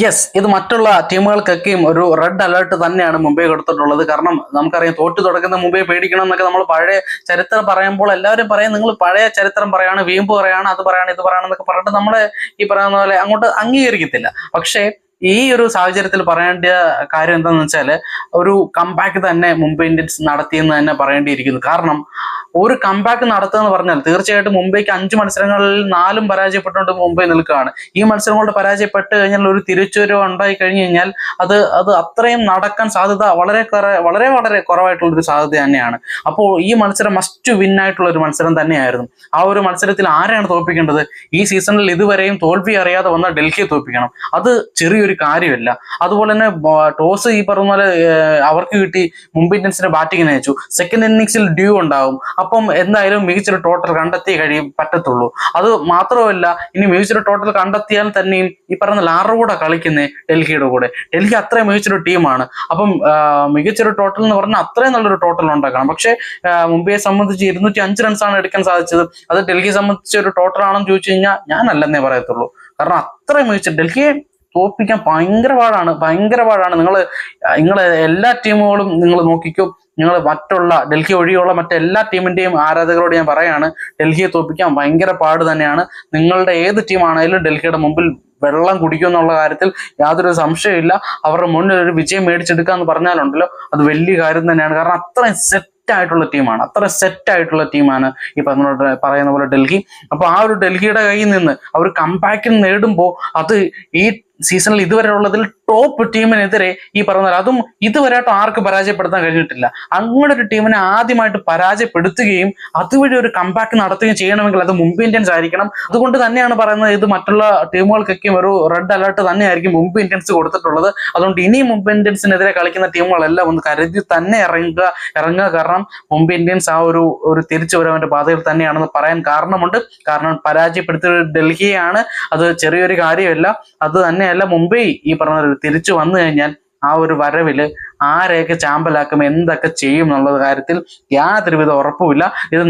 Yes, ഇത് മറ്റുള്ള ടീമുകൾക്കൊക്കെയും ഒരു റെഡ് അലേർട്ട് തന്നെയാണ് മുംബൈ കൊടുത്തിട്ടുള്ളത്. കാരണം നമുക്കറിയാം, തോറ്റു തുടങ്ങുന്ന മുംബൈ പേടിക്കണം എന്നൊക്കെ നമ്മൾ പഴയ ചരിത്രം പറയുമ്പോൾ എല്ലാവരും പറയും നിങ്ങൾ പഴയ ചരിത്രം പറയാണ്, വീമ്പ് പറയാണ്, അത് പറയാണ്, ഇത് പറയാണ് എന്നൊക്കെ പറഞ്ഞിട്ട് നമ്മളെ ഈ പറയുന്ന പോലെ അങ്ങോട്ട് അംഗീകരിക്കത്തില്ല. പക്ഷേ ഈ ഒരു സാഹചര്യത്തിൽ പറയേണ്ട കാര്യം എന്താണെന്ന് വെച്ചാൽ, ഒരു കംബാക്ക് തന്നെ മുംബൈ ഇന്ത്യൻസ് നടത്തിയെന്ന് തന്നെ പറയേണ്ടിയിരിക്കുന്നു. കാരണം ഒരു കംബാക്ക് നടത്തുക എന്ന് പറഞ്ഞാൽ തീർച്ചയായിട്ടും മുംബൈക്ക് 5 മത്സരങ്ങളിൽ 4 പരാജയപ്പെട്ടുകൊണ്ട് മുംബൈ നിൽക്കുകയാണ്. ഈ മത്സരങ്ങളുടെ പരാജയപ്പെട്ട് കഴിഞ്ഞാൽ ഒരു തിരിച്ചുവരവ് ഉണ്ടായി കഴിഞ്ഞു കഴിഞ്ഞാൽ അത് അത്രയും നടക്കാൻ സാധ്യത വളരെ വളരെ വളരെ കുറവായിട്ടുള്ളൊരു സാധ്യത തന്നെയാണ്. അപ്പോൾ ഈ മത്സരം മസ്റ്റ് വിൻ ആയിട്ടുള്ള ഒരു മത്സരം തന്നെയായിരുന്നു. ആ ഒരു മത്സരത്തിൽ ആരെയാണ് തോൽപ്പിക്കേണ്ടത്? ഈ സീസണിൽ ഇതുവരെയും തോൽവി അറിയാതെ വന്ന ഡൽഹിയെ തോൽപ്പിക്കണം. അത് ചെറിയൊരു കാര്യമല്ല. അതുപോലെ തന്നെ ടോസ് ഈ പറഞ്ഞ പോലെ അവർക്ക് കിട്ടി, മുംബൈ ഇന്ത്യൻസിന്റെ ബാറ്റിങ്ങിന് അയച്ചു. സെക്കൻഡ് ഇന്നിംഗ്സിൽ ഡ്യൂ ഉണ്ടാവും. അപ്പം എന്തായാലും മികച്ചൊരു ടോട്ടൽ കണ്ടെത്തിയേ പറ്റത്തുള്ളൂ. അത് മാത്രമല്ല, ഇനി മികച്ചൊരു ടോട്ടൽ കണ്ടെത്തിയാൽ തന്നെയും ഈ പറയുന്ന ലാറ കൂടെ കളിക്കുന്നേ ഡൽഹിയുടെ കൂടെ. ഡൽഹി അത്രയും മികച്ചൊരു ടീമാണ്. അപ്പം മികച്ചൊരു ടോട്ടൽ എന്ന് പറഞ്ഞാൽ അത്രയും നല്ലൊരു ടോട്ടൽ ഉണ്ടാക്കണം. പക്ഷെ മുംബൈയെ സംബന്ധിച്ച് 205 റൺസാണ് എടുക്കാൻ സാധിച്ചത്. അത് ഡൽഹിയെ സംബന്ധിച്ച് ഒരു ടോട്ടൽ ആണെന്ന് ചോദിച്ചു കഴിഞ്ഞാൽ ഞാൻ അല്ലെന്നേ പറയത്തുള്ളൂ. കാരണം അത്രയും മികച്ച ഡൽഹിയെ തോൽപ്പിക്കാൻ ഭയങ്കര പാടാണ്. നിങ്ങൾ എല്ലാ ടീമുകളും നിങ്ങൾ നോക്കിക്കോ. നിങ്ങൾ മറ്റുള്ള ഡൽഹി ഒഴികെയുള്ള മറ്റെല്ലാ ടീമിന്റെയും ആരാധകരോട് ഞാൻ പറയാണ്, ഡൽഹിയെ തോൽപ്പിക്കാൻ ഭയങ്കര പാട് തന്നെയാണ്. നിങ്ങളുടെ ഏത് ടീമാണെങ്കിലും ഡൽഹിയുടെ മുമ്പിൽ വെള്ളം കുടിക്കും എന്നുള്ള കാര്യത്തിൽ യാതൊരു സംശയമില്ല. അവരുടെ മുന്നിൽ ഒരു വിജയം മേടിച്ചെടുക്കുക എന്ന് പറഞ്ഞാലുണ്ടല്ലോ, അത് വലിയ കാര്യം തന്നെയാണ്. കാരണം അത്രയും സെറ്റ് ആയിട്ടുള്ള ടീമാണ് ഈ പറയുന്ന പോലെ ഡൽഹി. അപ്പൊ ആ ഒരു ഡൽഹിയുടെ കയ്യിൽ നിന്ന് അവർ കംബാക്കിൽ നേടുമ്പോൾ അത് ഈ സീസണിൽ ഇതുവരെ ഉള്ളതിൽ ടോപ്പ് ടീമിനെതിരെ ഈ പറഞ്ഞ അതും ഇതുവരെയായിട്ടും ആർക്ക് പരാജയപ്പെടുത്താൻ കഴിഞ്ഞിട്ടില്ല. അങ്ങനെ ഒരു ടീമിനെ ആദ്യമായിട്ട് പരാജയപ്പെടുത്തുകയും അതുവഴി ഒരു കംബാക്ക് നടത്തുകയും ചെയ്യണമെങ്കിൽ അത് മുംബൈ ഇന്ത്യൻസ് ആയിരിക്കണം. അതുകൊണ്ട് തന്നെയാണ് പറയുന്നത്, ഇത് മറ്റുള്ള ടീമുകൾക്കൊക്കെയും ഒരു റെഡ് അലേർട്ട് തന്നെയായിരിക്കും മുംബൈ ഇന്ത്യൻസ് കൊടുത്തിട്ടുള്ളത്. അതുകൊണ്ട് ഇനിയും മുംബൈ ഇന്ത്യൻസിനെതിരെ കളിക്കുന്ന ടീമുകളെല്ലാം ഒന്ന് കരുതി തന്നെ ഇറങ്ങുക. കാരണം മുംബൈ ഇന്ത്യൻസ് ആ ഒരു തിരിച്ചുവരവിന്റെ പാതയിൽ തന്നെയാണെന്ന് പറയാൻ കാരണമുണ്ട്. കാരണം പരാജയപ്പെടുത്തിയ ഡൽഹിയാണ്, അത് ചെറിയൊരു കാര്യമല്ല. അത് തന്നെയല്ല, മുംബൈ ഈ പറഞ്ഞ തിരിച്ചു വന്നു കഴിഞ്ഞാൽ ആ ഒരു വരവില് ആരെയൊക്കെ ചാമ്പലാക്കും, എന്തൊക്കെ ചെയ്യും എന്നുള്ള കാര്യത്തിൽ യാതൊരുവിധ ഉറപ്പുമില്ല. ഇത്